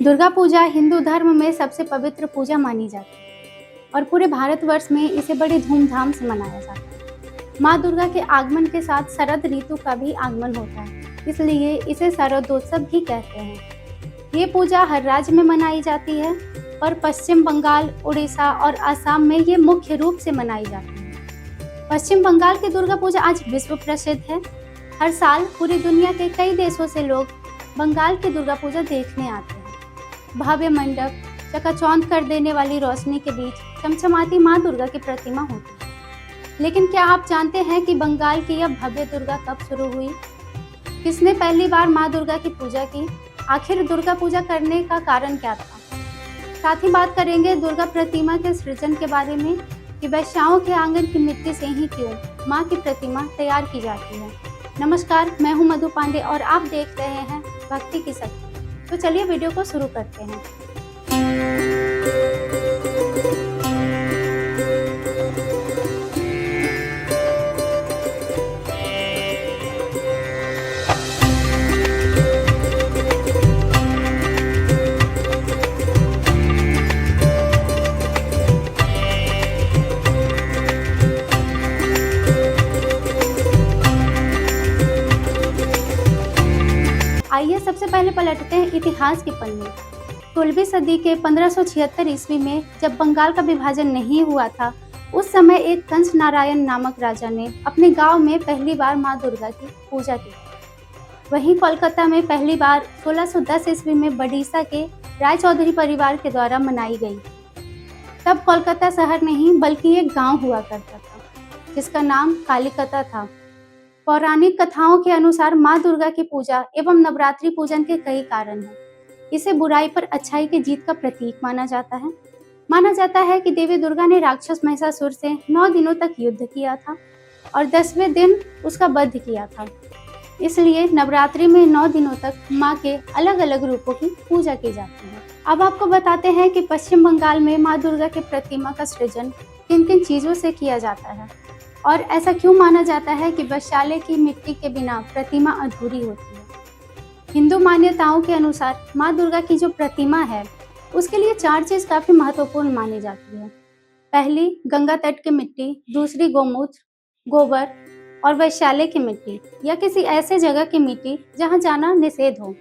दुर्गा पूजा हिंदू धर्म में सबसे पवित्र पूजा मानी जाती है और पूरे भारतवर्ष में इसे बड़े धूमधाम से मनाया जाता है। माँ दुर्गा के आगमन के साथ शरद ऋतु का भी आगमन होता है, इसलिए इसे शरदोत्सव भी कहते हैं। ये पूजा हर राज्य में मनाई जाती है और पश्चिम बंगाल, उड़ीसा और असम में ये मुख्य रूप से मनाई जाती है। पश्चिम बंगाल की दुर्गा पूजा आज विश्व प्रसिद्ध है। हर साल पूरी दुनिया के कई देशों से लोग बंगाल की दुर्गा पूजा देखने आते हैं। भव्य मंडप, चकाचौंध कर देने वाली रोशनी के बीच चमचमाती माँ दुर्गा की प्रतिमा होती है। लेकिन क्या आप जानते हैं कि बंगाल की यह भव्य दुर्गा कब शुरू हुई? किसने पहली बार माँ दुर्गा की पूजा की? आखिर दुर्गा पूजा करने का कारण क्या था? साथ ही बात करेंगे दुर्गा प्रतिमा के सृजन के बारे में कि वेश्याओं के आंगन की मिट्टी से ही क्यों माँ की प्रतिमा तैयार की जाती है। नमस्कार, मैं हूँ मधु पांडे और आप देख रहे हैं भक्ति की शक्ति। तो चलिए वीडियो को शुरू करते हैं। आइए सबसे पहले पलटते हैं इतिहास के पन्ने। 16वीं सदी के 1576 ईस्वी में जब बंगाल का विभाजन नहीं हुआ था, उस समय एक कंस नारायण नामक राजा ने अपने गांव में पहली बार मां दुर्गा की पूजा की। वहीं कोलकाता में पहली बार 1610 ईस्वी में बड़ीसा के रायचौधरी परिवार के द्वारा मनाई गई। तब कोलकाता शहर नहीं बल्कि एक गाँव हुआ करता था जिसका नाम कालीकता था। पौराणिक कथाओं के अनुसार माँ दुर्गा की पूजा एवं नवरात्रि पूजन के कई कारण हैं। इसे बुराई पर अच्छाई की जीत का प्रतीक माना जाता है। माना जाता है कि देवी दुर्गा ने राक्षस महिषासुर से 9 दिनों तक युद्ध किया था और 10वें दिन उसका वध किया था। इसलिए नवरात्रि में 9 दिनों तक माँ के अलग अलग रूपों की पूजा की जाती है। अब आपको बताते हैं कि पश्चिम बंगाल में माँ दुर्गा के प्रतिमा का सृजन किन किन चीजों से किया जाता है और ऐसा क्यों माना जाता है कि वैशाल्य की मिट्टी के बिना प्रतिमा अधूरी होती है। हिंदू मान्यताओं के अनुसार माँ दुर्गा की जो प्रतिमा है उसके लिए 4 चीज काफी महत्वपूर्ण मानी जाती है। पहली गंगा तट की मिट्टी, दूसरी गौमूत्र, गोबर और वैशाल्य की मिट्टी या किसी ऐसे जगह की मिट्टी जहाँ जाना निषेध हो।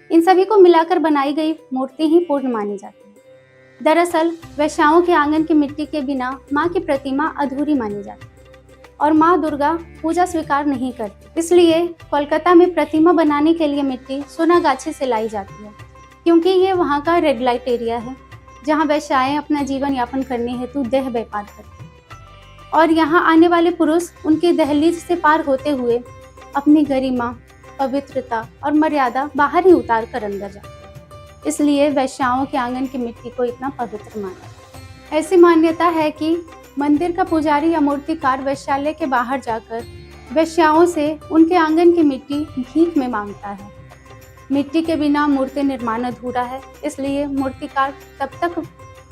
इन सभी को मिलाकर बनाई गई मूर्ति ही पूर्ण मानी जाती है। दरअसल वैश्याओं के आंगन की मिट्टी के बिना माँ की प्रतिमा अधूरी मानी जाती है और माँ दुर्गा पूजा स्वीकार नहीं करती। इसलिए कोलकाता में प्रतिमा बनाने के लिए मिट्टी सोनागाछी से लाई जाती है, क्योंकि ये वहाँ का रेड लाइट एरिया है जहाँ वैश्याएं अपना जीवन यापन करने हेतु देह व्यापार करती हैं और यहाँ आने वाले पुरुष उनकी दहलीज से पार होते हुए अपनी गरिमा, पवित्रता और मर्यादा बाहर ही उतार कर अंदर जाते हैं। इसलिए वैश्याओं के आंगन की मिट्टी को इतना पवित्र माना। ऐसी मान्यता है कि मंदिर का पुजारी या मूर्तिकार वैशाल्य के बाहर जाकर वैश्याओं से उनके आंगन की मिट्टी भीख में मांगता है। मिट्टी के बिना मूर्ति निर्माण अधूरा है, इसलिए मूर्तिकार तब तक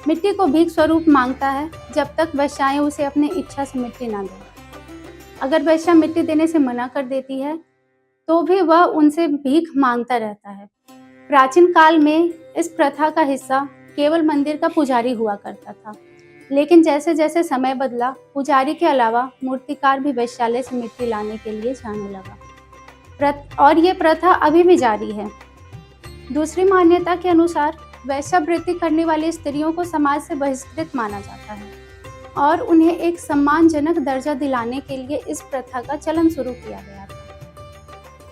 मिट्टी को भीख स्वरूप मांगता है जब तक वैश्याएं उसे अपनी इच्छा से मिट्टी ना दें। अगर वैश्या मिट्टी देने से मना कर देती है तो भी वह उनसे भीख मांगता रहता है। प्राचीन काल में इस प्रथा का हिस्सा केवल मंदिर का पुजारी हुआ करता था, लेकिन जैसे जैसे समय बदला पुजारी के अलावा मूर्तिकार भी वैशाल्य से मिट्टी लाने के लिए जाने लगा और ये प्रथा अभी भी जारी है। दूसरी मान्यता के अनुसार वैश्यावृत्ति करने वाली स्त्रियों को समाज से बहिष्कृत माना जाता है और उन्हें एक सम्मानजनक दर्जा दिलाने के लिए इस प्रथा का चलन शुरू किया गया था।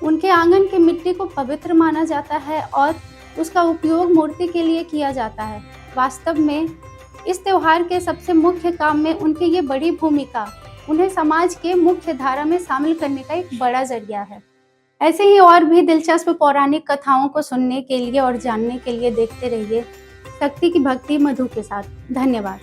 उनके आंगन की मिट्टी को पवित्र माना जाता है और उसका उपयोग मूर्ति के लिए किया जाता है। वास्तव में इस त्योहार के सबसे मुख्य काम में उनकी ये बड़ी भूमिका उन्हें समाज के मुख्य धारा में शामिल करने का एक बड़ा जरिया है। ऐसे ही और भी दिलचस्प पौराणिक कथाओं को सुनने के लिए और जानने के लिए देखते रहिए शक्ति की भक्ति मधु के साथ। धन्यवाद।